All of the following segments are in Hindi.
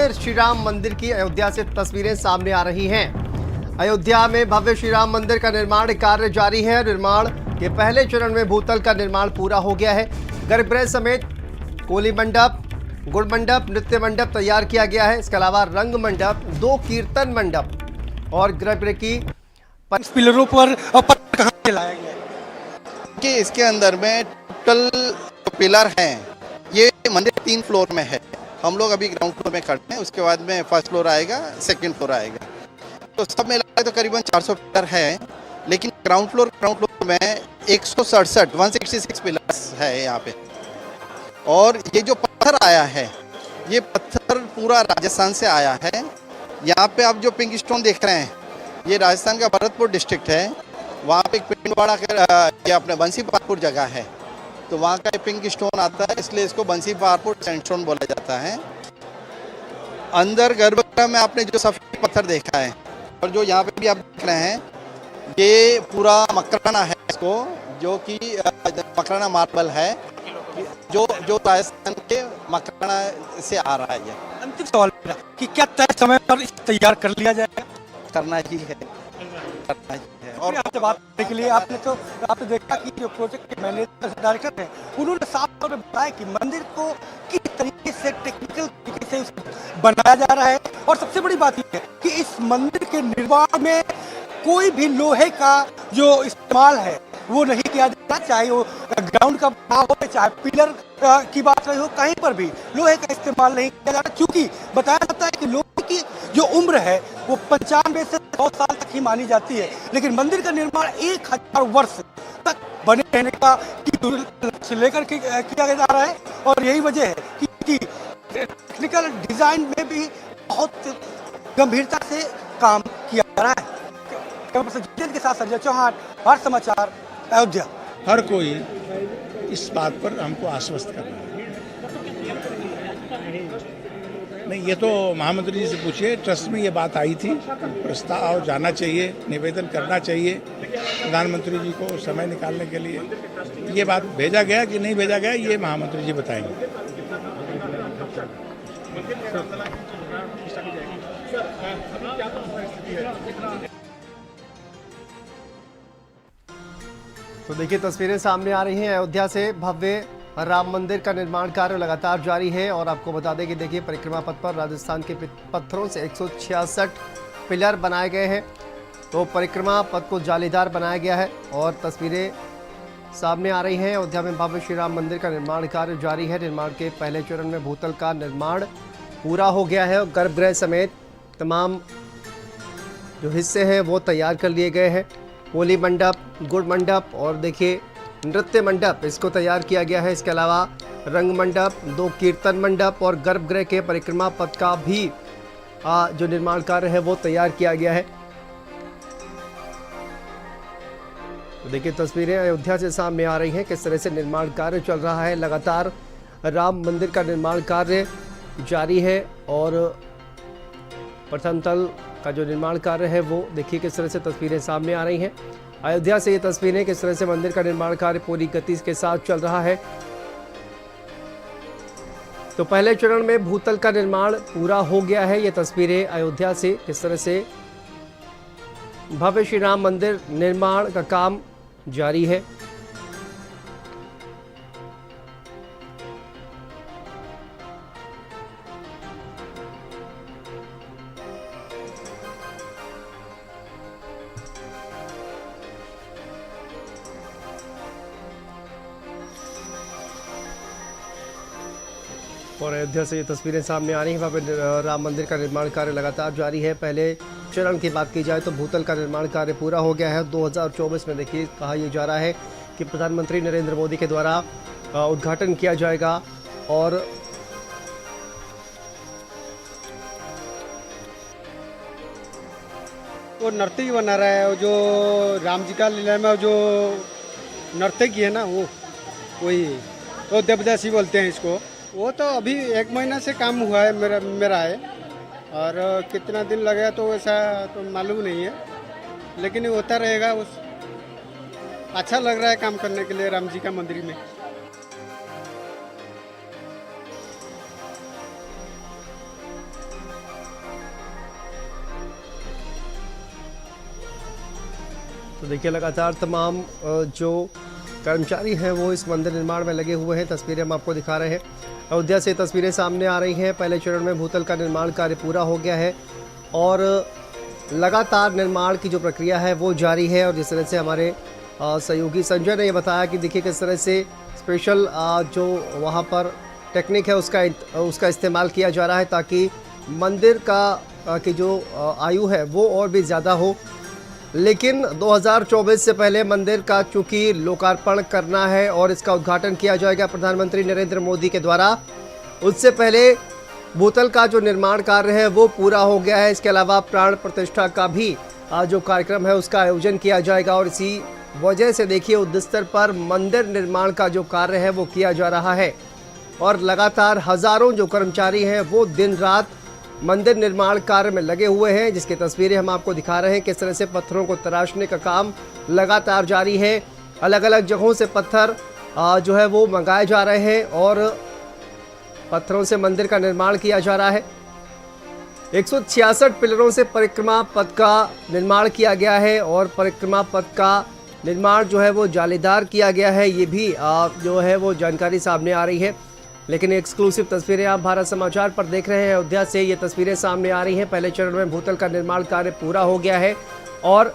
श्री राम मंदिर की अयोध्या से तस्वीरें सामने आ रही हैं। अयोध्या में भव्य श्री राम मंदिर का निर्माण कार्य जारी है। निर्माण के पहले चरण में भूतल का निर्माण पूरा हो गया है। गर्भगृह समेत कोली मंडप, गुड़ मंडप, नृत्य मंडप तैयार किया गया है। इसके अलावा रंग मंडप, 2 कीर्तन मंडप और गर्भगृह की पिलरों पर पत्थर कहाँ से लाया गया है कि इसके अंदर में टोटल पिलर हैं। ये मंदिर 3 फ्लोर में है। हम लोग अभी ग्राउंड फ्लोर में खड़े हैं, उसके बाद में फर्स्ट फ्लोर आएगा, सेकंड फ्लोर आएगा। तो सब मिला तो करीबन 400 पिलर हैं, लेकिन ग्राउंड फ्लोर में 166 पिलर्स है यहाँ पे। और ये जो पत्थर आया है, ये पत्थर पूरा राजस्थान से आया है। यहाँ पे आप जो पिंक स्टोन देख रहे हैं, ये राजस्थान का भरतपुर डिस्ट्रिक्ट है। वहाँ पे एक पिंडवाड़ा ये अपने बंसी पारपुर जगह है, तो वहाँ का पिंक स्टोन आता है, इसलिए इसको बंसी पारपुर सैंडस्टोन बोला जाता है। अंदर गर्भगृह में आपने जो सफ़ेद पत्थर देखा है और जो यहाँ पे भी आप देख रहे हैं, ये पूरा मकराना है इसको, जो कि मकराना मार्बल है, जो राजस्थान के मकराना से आ रहा है। ये अंतिम सवाल मेरा कि क्या तय समय पर इसे तैयार कर लिया जाएगा? करना ही है, करना ही है। और आपसे बात करने के लिए आपने देखा कि जो प्रोजेक्ट के मैनेजर डायरेक्टर हैं, उन्होंने साफ तौर पर बताया कि मंदिर को किस तरीके से टेक्निकल तरीके से बनाया जा रहा है। और सबसे बड़ी बात यह है कि इस मंदिर के निर्माण में कोई भी लोहे का जो इस्तेमाल है वो नहीं किया जाता, चाहे वो ग्राउंड का बना हो, चाहे पिलर की बात रही हो, कहीं पर भी लोहे का इस्तेमाल नहीं किया जाता, क्योंकि बताया जाता है कि लोहे की जो उम्र है वो 95 से 100 साल तक ही मानी जाती है। लेकिन मंदिर का निर्माण 1000 वर्ष तक बने रहने का लक्ष्य लेकर के किया जा रहा है। और यही वजह है कि टेक्निकल डिजाइन में भी बहुत गंभीरता से काम किया जा रहा है। के साथ संजय चौहान, भारत समाचार, अयोध्या। हर कोई इस बात पर हमको आश्वस्त कर रहा है। नहीं, ये तो महामंत्री जी से पूछिए। ट्रस्ट में ये बात आई थी, प्रस्ताव जाना चाहिए, निवेदन करना चाहिए प्रधानमंत्री जी को समय निकालने के लिए। ये बात भेजा गया कि नहीं भेजा गया, ये महामंत्री जी बताएंगे। तो देखिए तस्वीरें सामने आ रही हैं। अयोध्या से भव्य राम मंदिर का निर्माण कार्य लगातार जारी है। और आपको बता दें कि देखिए परिक्रमा पथ पर राजस्थान के पत्थरों से 166 पिलर बनाए गए हैं। तो परिक्रमा पथ को जालीदार बनाया गया है और तस्वीरें सामने आ रही हैं। अयोध्या में भव्य श्री राम मंदिर का निर्माण कार्य जारी है। निर्माण के पहले चरण में भूतल का निर्माण पूरा हो गया है और गर्भगृह समेत तमाम जो हिस्से हैं वो तैयार कर लिए गए हैं। कोली मंडप, गुड़ मंडप और देखिए नृत्य मंडप, इसको तैयार किया गया है। इसके अलावा रंग मंडप, 2 कीर्तन मंडप और गर्भगृह के परिक्रमा पथ का भी जो निर्माण कार्य है वो तैयार किया गया है। तो देखिए तस्वीरें अयोध्या से सामने आ रही हैं, किस तरह से निर्माण कार्य चल रहा है। लगातार राम मंदिर का निर्माण कार्य जारी है और प्रथम तल का जो निर्माण कार्य है वो देखिए किस तरह से तस्वीरें सामने आ रही हैं। अयोध्या से ये तस्वीरें किस तरह से मंदिर का निर्माण कार्य पूरी गति के साथ चल रहा है। तो पहले चरण में भूतल का निर्माण पूरा हो गया है। ये तस्वीरें अयोध्या से किस तरह से भव्य श्री राम मंदिर निर्माण का काम जारी है। और अयोध्या से ये तस्वीरें सामने आ रही हैं। वहाँ पे राम मंदिर का निर्माण कार्य लगातार जारी है। पहले चरण की बात की जाए तो भूतल का निर्माण कार्य पूरा हो गया है। 2024 में देखिए कहा यह जा रहा है कि प्रधानमंत्री नरेंद्र मोदी के द्वारा उद्घाटन किया जाएगा। और वो नर्तकी बना रहा है, जो राम जी का लीला में जो नर्तकी है ना, वो देवदासी बोलते हैं इसको। वो तो अभी 1 महीना से काम हुआ है मेरा है, और कितना दिन लगेगा तो वैसा तो मालूम नहीं है, लेकिन होता रहेगा। अच्छा लग रहा है काम करने के लिए राम जी का मंदिर में। तो देखिए लगातार तमाम जो कर्मचारी हैं वो इस मंदिर निर्माण में लगे हुए हैं। तस्वीरें हम आपको दिखा रहे हैं। अयोध्या से तस्वीरें सामने आ रही हैं। पहले चरण में भूतल का निर्माण कार्य पूरा हो गया है और लगातार निर्माण की जो प्रक्रिया है वो जारी है। और जिस तरह से हमारे सहयोगी संजय ने ये बताया कि देखिए किस तरह से स्पेशल जो वहाँ पर टेक्निक है उसका इस्तेमाल किया जा रहा है ताकि मंदिर की जो आयु है वो और भी ज़्यादा हो। लेकिन 2024 से पहले मंदिर का चूंकि लोकार्पण करना है और इसका उद्घाटन किया जाएगा प्रधानमंत्री नरेंद्र मोदी के द्वारा, उससे पहले भूतल का जो निर्माण कार्य है वो पूरा हो गया है। इसके अलावा प्राण प्रतिष्ठा का भी जो कार्यक्रम है उसका आयोजन किया जाएगा और इसी वजह से देखिए युद्ध स्तर पर मंदिर निर्माण का जो कार्य है वो किया जा रहा है और लगातार हजारों जो कर्मचारी हैं वो दिन रात मंदिर निर्माण कार्य में लगे हुए हैं, जिसकी तस्वीरें हम आपको दिखा रहे हैं। किस तरह से पत्थरों को तराशने का काम लगातार जारी है। अलग अलग जगहों से पत्थर जो है वो मंगाए जा रहे हैं और पत्थरों से मंदिर का निर्माण किया जा रहा है। 166 पिलरों से परिक्रमा पथ का निर्माण किया गया है और परिक्रमा पथ का निर्माण जो है वो जालीदार किया गया है। ये भी जो है वो जानकारी सामने आ रही है। लेकिन एक्सक्लूसिव तस्वीरें आप भारत समाचार पर देख रहे हैं। अयोध्या से ये तस्वीरें सामने आ रही हैं। पहले चरण में भूतल का निर्माण कार्य पूरा हो गया है और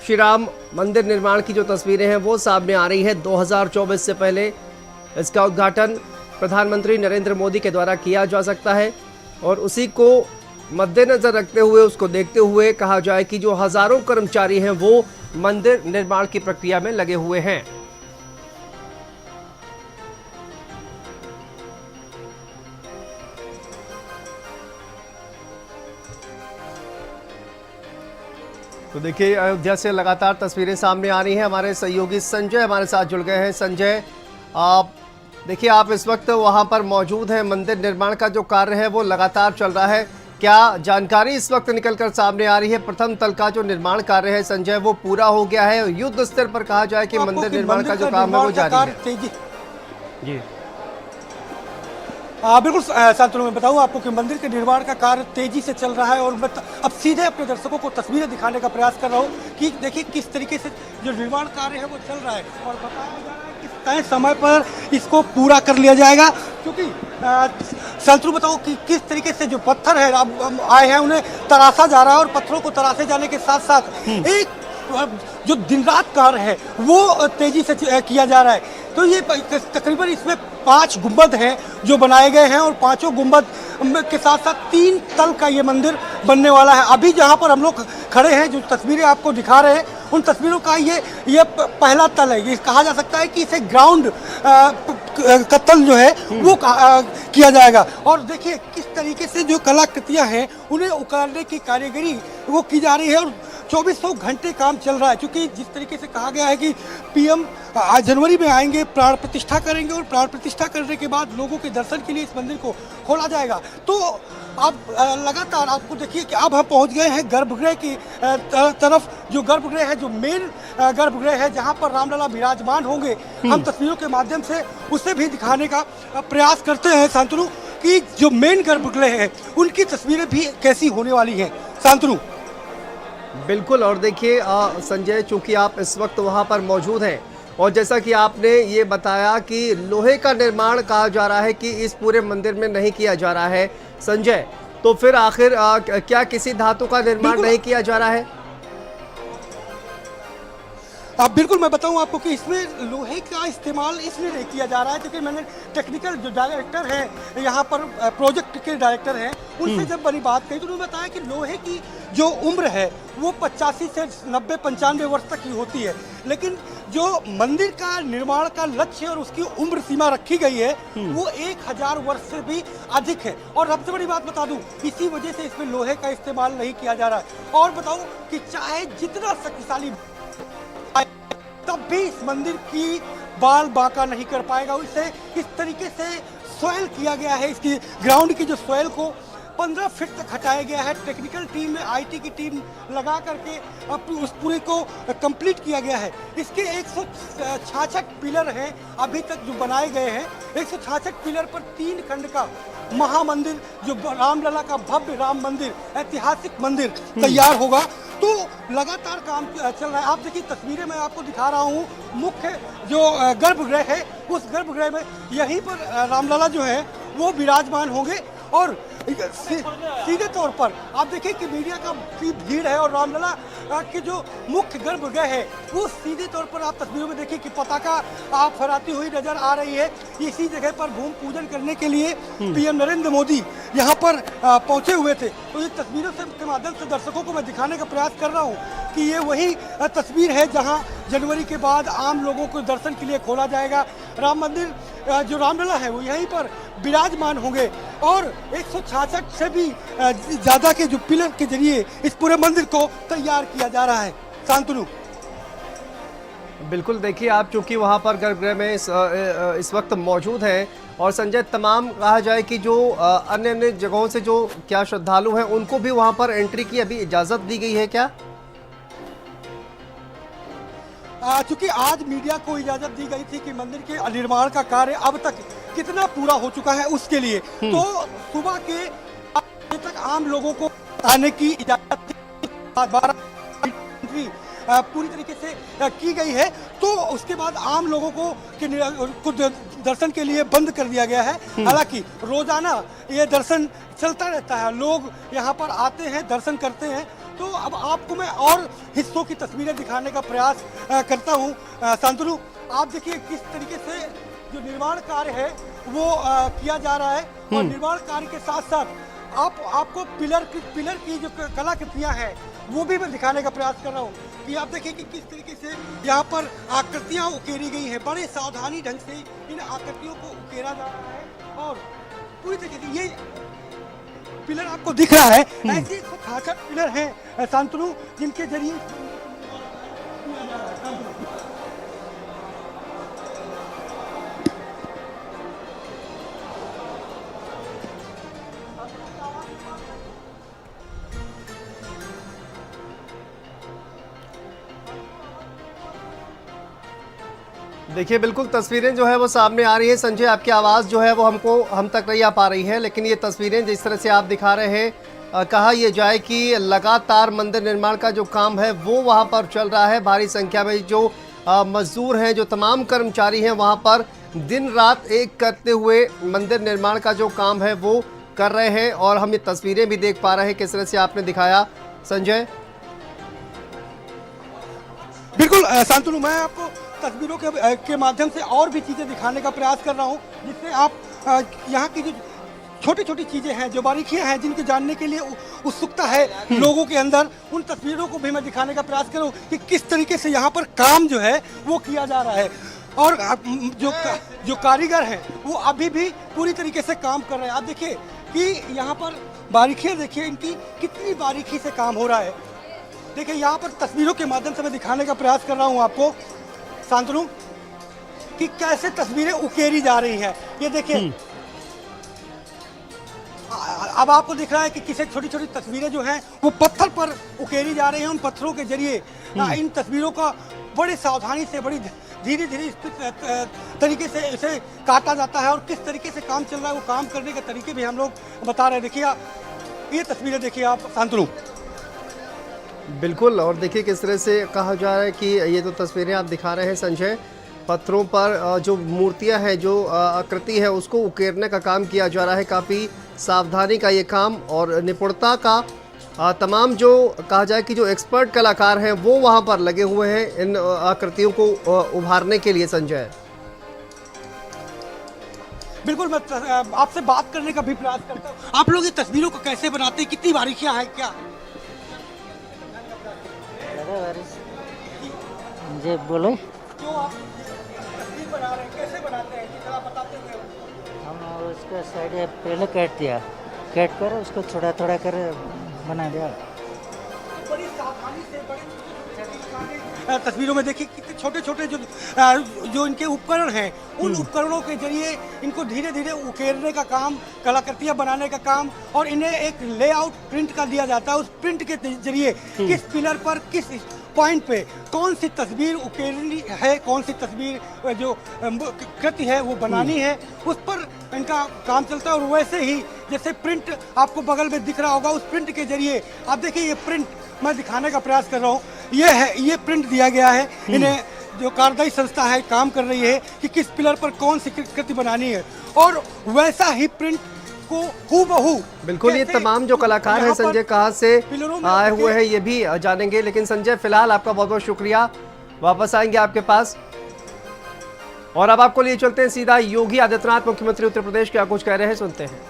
श्री राम मंदिर निर्माण की जो तस्वीरें हैं वो सामने आ रही है। 2024 से पहले इसका उद्घाटन प्रधानमंत्री नरेंद्र मोदी के द्वारा किया जा सकता है और उसी को मद्देनजर रखते हुए, उसको देखते हुए कहा जाए कि जो हजारों कर्मचारी हैं वो मंदिर निर्माण की प्रक्रिया में लगे हुए हैं। तो देखिए अयोध्या से लगातार तस्वीरें सामने आ रही हैं। हमारे सहयोगी संजय हमारे साथ जुड़ गए हैं। संजय, आप देखिए आप इस वक्त वहां पर मौजूद हैं। मंदिर निर्माण का जो कार्य है वो लगातार चल रहा है। क्या जानकारी इस वक्त निकलकर सामने आ रही है? प्रथम तल का जो निर्माण कार्य है संजय वो पूरा हो गया है। युद्ध स्तर पर कहा जाए कि मंदिर निर्माण का जो काम है वो जारी है। जी बिल्कुल शांतनु, मैं बताऊं आपको कि मंदिर के निर्माण का कार्य तेजी से चल रहा है और मैं अब सीधे अपने दर्शकों को तस्वीरें दिखाने का प्रयास कर रहा हूं कि देखिए किस तरीके से जो निर्माण कार्य है वो चल रहा है और बताया जा रहा है कि तय समय पर इसको पूरा कर लिया जाएगा। क्योंकि शांतनु बताओ कि किस तरीके से जो पत्थर है अब आए हैं उन्हें तराशा जा रहा है और पत्थरों को तराशे जाने के साथ साथ एक जो दिन रात कार्य है वो तेजी से किया जा रहा है। तो ये तकरीबन इसमें 5 गुंबद हैं जो बनाए गए हैं और 5 गुंबद के साथ साथ 3 तल का ये मंदिर बनने वाला है। अभी जहाँ पर हम लोग खड़े हैं, जो तस्वीरें आपको दिखा रहे हैं, उन तस्वीरों का ये पहला तल है। ये कहा जा सकता है कि इसे ग्राउंड का तल जो है वो किया जाएगा। और देखिए किस तरीके से जो कलाकृतियाँ हैं उन्हें उतारने की कारीगरी वो की जा रही है और 2400 घंटे काम चल रहा है। क्योंकि जिस तरीके से कहा गया है कि पीएम जनवरी में आएंगे, प्राण प्रतिष्ठा करेंगे और प्राण प्रतिष्ठा करने के बाद लोगों के दर्शन के लिए इस मंदिर को खोला जाएगा। तो अब लगातार आपको देखिए कि अब हम पहुंच गए हैं गर्भगृह की तरफ। जो गर्भगृह है, जो मेन गर्भगृह है जहां पर रामलला विराजमान होंगे, हम तस्वीरों के माध्यम से उसे भी दिखाने का प्रयास करते हैं शांतनु कि जो मेन गर्भगृह है उनकी तस्वीरें भी कैसी होने वाली हैं। शांतनु बिल्कुल। और देखिए संजय, चूंकि आप इस वक्त वहां पर मौजूद हैं और जैसा कि आपने ये बताया कि लोहे का निर्माण कहा जा रहा है कि इस पूरे मंदिर में नहीं किया जा रहा है संजय, तो फिर आखिर क्या किसी धातु का निर्माण नहीं किया जा रहा है? बिल्कुल, मैं बताऊं आपको कि इसमें लोहे का इस्तेमाल इसलिए नहीं किया जा रहा है क्योंकि मैंने टेक्निकल जो डायरेक्टर हैं यहाँ पर, प्रोजेक्ट के डायरेक्टर हैं, उनसे जब बड़ी बात कही तो उन्होंने बताया कि लोहे की जो उम्र है वो 85 से 90-95 वर्ष तक की होती है। लेकिन जो मंदिर का निर्माण का लक्ष्य और उसकी उम्र सीमा रखी गई है वो 1000 वर्ष से भी अधिक है। और सबसे बड़ी बात बता दूं, इसी वजह से इसमें लोहे का इस्तेमाल नहीं किया जा रहा है। और बताऊं कि चाहे जितना शक्तिशाली तब भी इस मंदिर की बाल बांका नहीं कर पाएगा। इसे इस तरीके से सॉइल किया गया है, इसकी ग्राउंड की जो सॉइल को 15 फीट तक हटाया गया है। टेक्निकल टीम में आईटी की टीम लगा करके अब उस पूरे को कंप्लीट किया गया है। इसके 166 पिलर हैं अभी तक जो बनाए गए हैं। 166 पिलर पर 3 खंड का महामंदिर, जो रामलला का भव्य राम मंदिर, ऐतिहासिक मंदिर तैयार होगा। तो लगातार काम चल रहा है। आप देखिए तस्वीरें मैं आपको दिखा रहा हूँ। मुख्य जो गर्भगृह है, उस गर्भगृह में यहीं पर रामलला जो है वो विराजमान होंगे। और सीधे तौर पर आप देखिए कि मीडिया की भीड़ है और रामलला के जो मुख्य गर्भगृह है वो सीधे तौर पर आप तस्वीरों में देखिए कि पताका आप फहराती हुई नजर आ रही है। इसी जगह पर भूमि पूजन करने के लिए पीएम नरेंद्र मोदी यहाँ पर पहुंचे हुए थे। तो ये तस्वीरों के माध्यम से दर्शकों को मैं दिखाने का प्रयास कर रहा हूँ कि ये वही तस्वीर है जहाँ जनवरी के बाद आम लोगों को दर्शन के लिए खोला जाएगा। राम मंदिर जो रामलला है वो यहीं पर विराजमान होंगे और 166 से भी ज़्यादा के जो पिलर के जरिए इस पूरे मंदिर को तैयार किया जा रहा है। शांतनु, बिल्कुल देखिए आप चूंकि वहां पर गर्भगृह में इस वक्त मौजूद हैं और संजय तमाम कहा जाए कि जो अन्य अन्य जगहों से जो क्या श्रद्धालु हैं उनको भी वहां पर एंट्री की अभी इजाजत दी गई है क्या? चूंकि आज मीडिया को इजाजत दी गई थी कि मंदिर के निर्माण का कार्य अब तक कितना पूरा हो चुका है उसके लिए, तो सुबह के तक आम लोगों को आने की इजाजत पूरी तरीके से की गई है। तो उसके बाद आम लोगों को दर्शन के लिए बंद कर दिया गया है। हालांकि रोजाना ये दर्शन चलता रहता है, लोग यहाँ पर आते हैं, दर्शन करते हैं। तो अब आपको मैं और हिस्सों की तस्वीरें दिखाने का प्रयास करता हूँ। शांतनु, आप देखिए किस तरीके से जो निर्माण कार्य है वो किया जा रहा है और निर्माण कार्य के साथ साथ आपको पिलर की जो कलाकृतियाँ हैं वो भी मैं दिखाने का प्रयास कर रहा हूँ कि आप देखिए कि किस तरीके से यहाँ पर आकृतियाँ उकेरी गई हैं। बड़े सावधानी ढंग से इन आकृतियों को उकेरा जा रहा है और पूरी तरीके से ये पिलर आपको दिख रहा है। ऐसे 166 पिलर हैं शांतनु जिनके जरिए देखिए बिल्कुल तस्वीरें जो है वो सामने आ रही है। संजय आपकी आवाज़ जो है वो हम तक नहीं आ पा रही है, लेकिन ये तस्वीरें जिस तरह से आप दिखा रहे हैं कहा यह जाए कि लगातार मंदिर निर्माण का जो काम है वो वहाँ पर चल रहा है। भारी संख्या में जो मजदूर हैं, जो तमाम कर्मचारी हैं वहाँ पर दिन रात एक करते हुए मंदिर निर्माण का जो काम है वो कर रहे हैं और हम ये तस्वीरें भी देख पा रहे हैं किस तरह से आपने दिखाया संजय। बिल्कुल शांतनु, मैं आपको तस्वीरों के माध्यम से और भी चीज़ें दिखाने का प्रयास कर रहा हूँ जिससे आप यहाँ की जो छोटी छोटी चीज़ें हैं, जो बारीकियाँ हैं जिनको जानने के लिए उत्सुकता है लोगों के अंदर, उन तस्वीरों को भी मैं दिखाने का प्रयास करूँ कि किस तरीके से यहाँ पर काम जो है वो किया जा रहा है। और जो कारीगर हैं वो अभी भी पूरी तरीके से काम कर रहे हैं। आप देखिए कि यहाँ पर बारीकियाँ देखिए, इनकी कितनी बारीकी से काम हो रहा है। देखिए यहाँ पर तस्वीरों के माध्यम से मैं दिखाने का प्रयास कर रहा हूँ आपको शांतनु कि कैसे तस्वीरें उकेरी जा रही हैं। ये देखिए अब आपको दिख रहा है कि किसी छोटी छोटी तस्वीरें जो हैं वो पत्थर पर उकेरी जा रही हैं। उन पत्थरों के जरिए इन तस्वीरों का बड़ी सावधानी से, बड़ी धीरे धीरे तरीके से इसे काटा जाता है और किस तरीके से काम चल रहा है वो काम करने के तरीके भी हम लोग बता रहे हैं। देखिए ये तस्वीरें देखिए आप शांतनु। बिल्कुल, और देखिए किस तरह से कहा जा रहा है कि ये तो तस्वीरें आप दिखा रहे हैं संजय, पत्थरों पर जो मूर्तियां हैं, जो आकृति है उसको उकेरने का काम किया जा रहा है। काफ़ी सावधानी का ये काम और निपुणता का तमाम जो कहा जाए कि जो एक्सपर्ट कलाकार हैं वो वहां पर लगे हुए हैं इन आकृतियों को उभारने के लिए संजय। बिल्कुल, मैं आपसे बात करने का भी प्रयास करता हूँ। आप लोग ये तस्वीरों को कैसे बनाते हैं, कितनी बारीकियां हैं क्या? जी बोलो। जो आप तस्वीर बना रहे हैं कैसे बनाते हैं, जरा बताते हुए। हम उसका साइड पहले काट दिया, काट कर उसको थोड़ा थोड़ा कर बना दिया। बड़ी सावधानी से, बड़ी तस्वीरों में देखिए कितने छोटे छोटे जो इनके उपकरण हैं, उन उपकरणों के जरिए इनको धीरे धीरे उकेरने का काम, कलाकृतियां बनाने का काम, और इन्हें एक लेआउट प्रिंट कर दिया जाता है। उस प्रिंट के जरिए किस पिलर पर, किस पॉइंट पे कौन सी तस्वीर उकेरनी है, कौन सी तस्वीर जो कृति है वो बनानी है, उस पर इनका काम चलता है। और वैसे ही जैसे प्रिंट आपको बगल में दिख रहा होगा, उस प्रिंट के जरिए आप देखिए, ये प्रिंट मैं दिखाने का प्रयास कर रहा हूँ, ये प्रिंट दिया गया है इन्हें, जो कार्यदायी संस्था है काम कर रही है कि किस पिलर पर कौन सी कृति बनानी है, और वैसा ही प्रिंट को हूबहू। बिल्कुल, ये तमाम जो कलाकार हैं संजय कहाँ से आए हुए हैं ये भी जानेंगे, लेकिन संजय फिलहाल आपका बहुत बहुत शुक्रिया, वापस आएंगे आपके पास। और अब आपको लिए चलते हैं सीधा योगी आदित्यनाथ, मुख्यमंत्री उत्तर प्रदेश, क्या कुछ कह रहे हैं सुनते हैं।